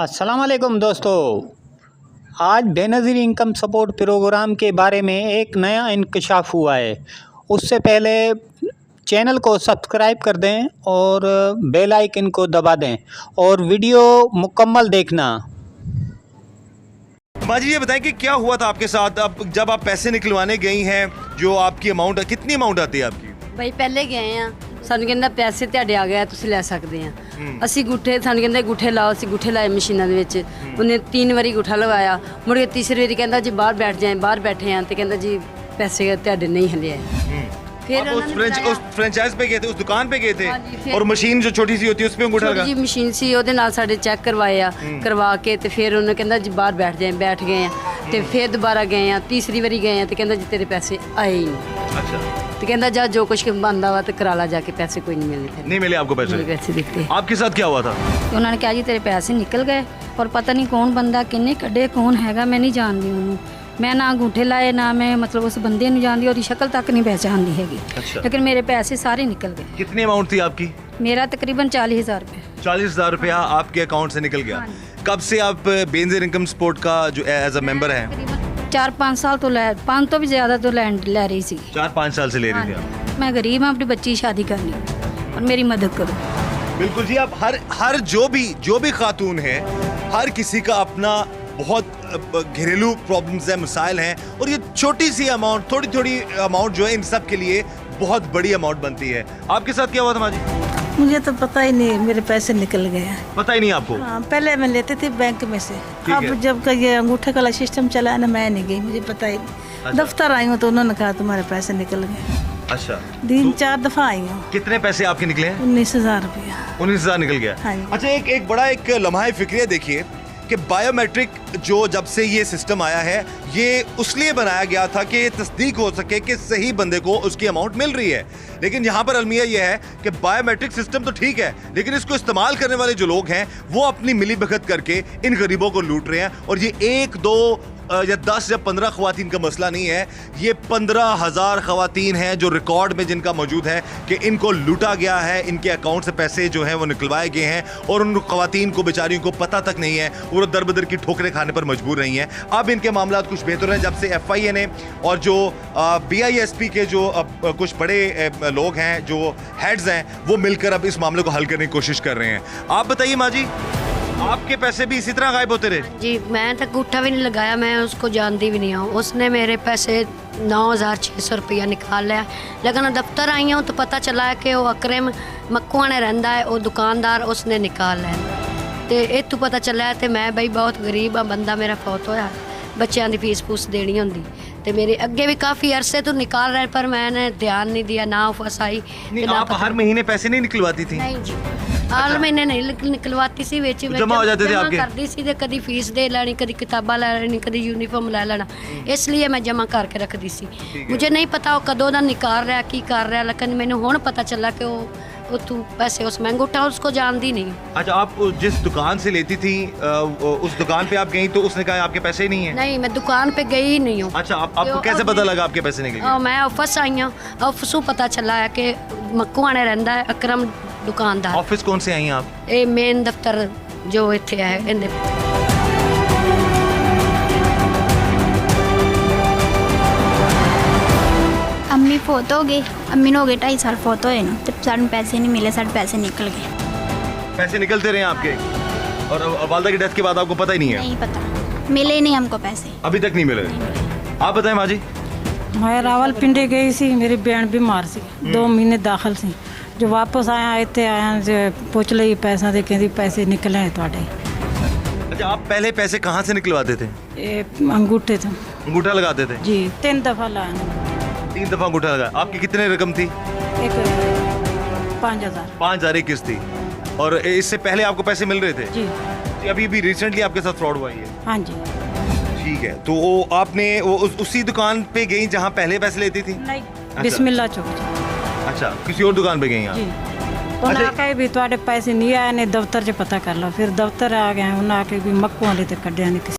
अस्सलाम वालेकुम दोस्तों, आज बेनज़ीर इनकम सपोर्ट प्रोग्राम के बारे में एक नया इंकशाफ हुआ है। उससे पहले चैनल को सब्सक्राइब कर दें और बेल आइकन को दबा दें और वीडियो मुकम्मल देखना। माजी, ये बताएं कि क्या हुआ था आपके साथ अब जब आप पैसे निकलवाने गई हैं? जो आपकी अमाउंट, कितनी अमाउंट आती है आपकी? भाई ਪਹਿਲੇ ਗਏ ਆ, ਸਾਨੂੰ ਕਹਿੰਦਾ ਪੈਸੇ ਤੁਹਾਡੇ ਆ ਗਏ, ਤੁਸੀਂ ਲੈ ਸਕਦੇ ਆ। ਅਸੀਂ ਗੁੱਠੇ, ਸਾਨੂੰ ਕਹਿੰਦਾ ਗੁੱਠੇ ਲਾਓ, ਅਸੀਂ ਗੁੱਠੇ ਲਾਏ ਮਸ਼ੀਨਾਂ ਦੇ ਵਿੱਚ। ਉਹਨੇ 3 ਵਾਰੀ ਗੁੱਠਾ ਲਗਾਇਆ, ਮੁੜ ਕੇ ਤੀਸਰੀ ਵਾਰੀ ਕਹਿੰਦਾ ਜੀ ਬਾਹਰ ਬੈਠ ਜਾਏ। ਬਾਹਰ ਬੈਠੇ ਆ ਤੇ ਕਹਿੰਦਾ ਜੀ ਪੈਸੇ ਤੁਹਾਡੇ नहीं हले आए। फिर उस फ्रेंचाइज पे गए थे, उस दुकान पे गए थे? हाँ जी, फिर और मशीन जो छोटी सी होती है उस पे अंगूठा लगा? जी मशीन सी, ਉਹਦੇ ਨਾਲ ਸਾਡੇ ਚੈੱਕ ਕਰਵਾਏ ਆ। ਕਰਵਾ ਕੇ ਤੇ ਫਿਰ ਉਹਨੇ ਕਹਿੰਦਾ ਜੀ ਬਾਹਰ ਬੈਠ ਜਾਏ। ਬੈਠ ਗਏ ਆ ਤੇ ਫਿਰ ਦੁਬਾਰਾ ਗਏ ਆ, ਤੀਸਰੀ ਵਾਰੀ ਗਏ ਆ ਤੇ ਕਹਿੰਦਾ ਜੀ ਤੇਰੇ ਪੈਸੇ ਆਏ ही नहीं। अच्छा, तो कहता जा जो कुछ बनता वा तो करा ला, जाके पैसे कोई नहीं मिले थे। नहीं मिले आपको पैसे? पैसे दिखते। आपके साथ क्या हुआ था? उन्होंने कहा जी तेरे पैसे निकल गए और पता नहीं कौन बंदा किन्ने कड्डे, कौन हैगा मैं नहीं जानती हूँ। मैं ना अंगूठे लाए, ना मैं मतलब उस बंदे नहीं जानती और शक्ल तक नहीं पहचानती हैगी। अच्छा। लेकिन मेरे पैसे सारे निकल गए। कितनी अमाउंट थी आपकी? मेरा तकरीबन 40,000 रुपये। 40,000 रुपया आपके अकाउंट से निकल गया। कब से आप बेनज़ीर इनकम सपोर्ट का जो एज अ मेंबर हैं? 4-5 साल तो 5 तो भी ज़्यादा तो ले रही सी। 4-5 साल से ले रही थी आप? मैं गरीब हूँ, अपनी बच्ची की शादी करनी और मेरी मदद करो। बिल्कुल जी। आप हर जो भी खातून है, हर किसी का अपना बहुत घरेलू प्रॉब्लम्स हैं, मसाइल हैं, और ये छोटी सी अमाउंट, थोड़ी अमाउंट जो है इन सब के लिए बहुत बड़ी अमाउंट बनती है। आपके साथ क्या हुआ था माजी? मुझे तो पता ही नहीं, मेरे पैसे निकल गए। पता ही नहीं आपको? हाँ, पहले मैं लेती थी बैंक में से। अब है। जब का ये अंगूठे वाला सिस्टम चला है ना, मैं नहीं गई, मुझे पता ही नहीं। अच्छा। दफ्तर आई हूँ तो उन्होंने कहा तुम्हारे पैसे निकल गए। अच्छा। 3-4 दफा आई हूँ। कितने पैसे आपके निकले हैं? 19,000 रुपया। 19,000 निकल गया। हाँ जी। अच्छा, एक बड़ा एक लम्हा फिक्रिया देखिए कि बायोमेट्रिक जो जब से ये सिस्टम आया है, ये उसलिए बनाया गया था कि तस्दीक हो सके कि सही बंदे को उसकी अमाउंट मिल रही है। लेकिन यहाँ पर अलमिया ये है कि बायोमेट्रिक सिस्टम तो ठीक है, लेकिन इसको इस्तेमाल करने वाले जो लोग हैं वो अपनी मिली भगत करके इन गरीबों को लूट रहे हैं। और ये 1-2 या 10 या 15 ख़वातीन का मसला नहीं है, ये 15,000 ख़वातीन हैं जो रिकॉर्ड में जिनका मौजूद है कि इनको लूटा गया है, इनके अकाउंट से पैसे जो हैं वो निकलवाए गए हैं और उन ख़वातीन को, बेचारियों को पता तक नहीं है, वो दर बदर की ठोकरें खाने पर मजबूर रही हैं। अब इनके मामला कुछ बेहतर हैं जब से FIA ने और जो BISP के जो कुछ बड़े लोग हैं, जो हेड्स हैं, वो मिलकर अब इस मामले को हल करने की कोशिश कर रहे हैं। आप बताइए माँ जी, आपके पैसे भी इसी तरह गायब होते रहे? जी, मैं तो अंगूठा भी नहीं लगाया, मैं उसको जानती भी नहीं हूँ। उसने मेरे पैसे 9,600 रुपया निकाल लिया। लेकिन दफ्तर आई हूँ तो पता चला है कि वो अकरम मक्कुआ ने रहता है, वो दुकानदार, उसने निकाल लिया। तो इतों पता चला है। तो मैं बई बहुत गरीब हाँ, बंदा मेरा फौत होया, बच्चों की फीस फूस देनी होंगी। तो मेरे अगे भी काफ़ी अरसे तो निकाल रहे, पर मैंने ध्यान नहीं दिया, ना फसाई। आप हर महीने पैसे नहीं निकलवाती थी? नहीं जी, हर महीने नहीं निकलवाती सी। विच जमा हो जाते थे आपके? करती सी ते कदी फीस दे लेनी, कदी किताबां ले लेनी, कदी यूनीफॉर्म ले लेना, इसलिए मैं जमा करके रखती सी। मुझे नहीं पता वो कदों दा निकाल रहा, की कर रहा, लेकिन मैंने हुण पता चला कि वो तू पैसे उस अंगूठा उसको जानती नहीं। अच्छा, आप जिस दुकान से लेती थी उस दुकान पे आप गई तो उसने कहा आपके पैसे ही नहीं है? नहीं, मैं दुकान पे गई ही नहीं हूँ। अच्छा, आपको कैसे पता लगा आपके पैसे निकल गए? मैं ऑफिस आई हूँ, ऑफिसों पता चला है कि मक्कुआ ने रहता है अकरम दुकानदार। ऑफिस कौन से आई हैं आप? ये मेन दफ्तर जो इत्थे है इन्ने। अम्मी फोत हो गई, अम्मी हो गए 2.5 साल फोत होए ना, तो साढ़े पैसे नहीं मिले, साढ़े पैसे निकल गए। पैसे निकलते रहे आपके? और वालदा की डेथ के बाद आपको पता ही नहीं है? नहीं पता, मिले ही नहीं हमको पैसे, अभी तक नहीं मिले। आप बताएं माँ जी। मैं रावलपिंडी गई सी, मेरी बहन बीमार सी, 2 महीने दाखिल सी। जो वापस आया इतने आया जो पूछ ली पैसा दे, कहती पैसे निकले हैं थोड़े। अच्छा, आप पहले पैसे कहाँ से निकलवाते थे? ये अंगूठे थे अंगूठा लगाते थे? जी, 3 दफा लाया। 3 दफा अंगूठा लगा। आपकी कितने रकम थी? एक 5,000। 5,000 की किस्त थी। और इससे पहले आपको पैसे मिल रहे थे? जी। अभी भी रिसेंटली आपके साथ फ्रॉड हुआ है? हाँ जी। ठीक है, तो वो आपने उसी दुकान पे गई जहाँ पहले पैसे लेती थी? नहीं, बिस्मिल्लाह चौक। अच्छा, किसी और दुकान पे गई आप? जी। उन्हें आके भी थोड़े पैसे नहीं आए ने, दफ्तर से पता कर लो। फिर दफ्तर आ गए, उन्हें आके भी मक्कू वाले तो कड्डिया नहीं।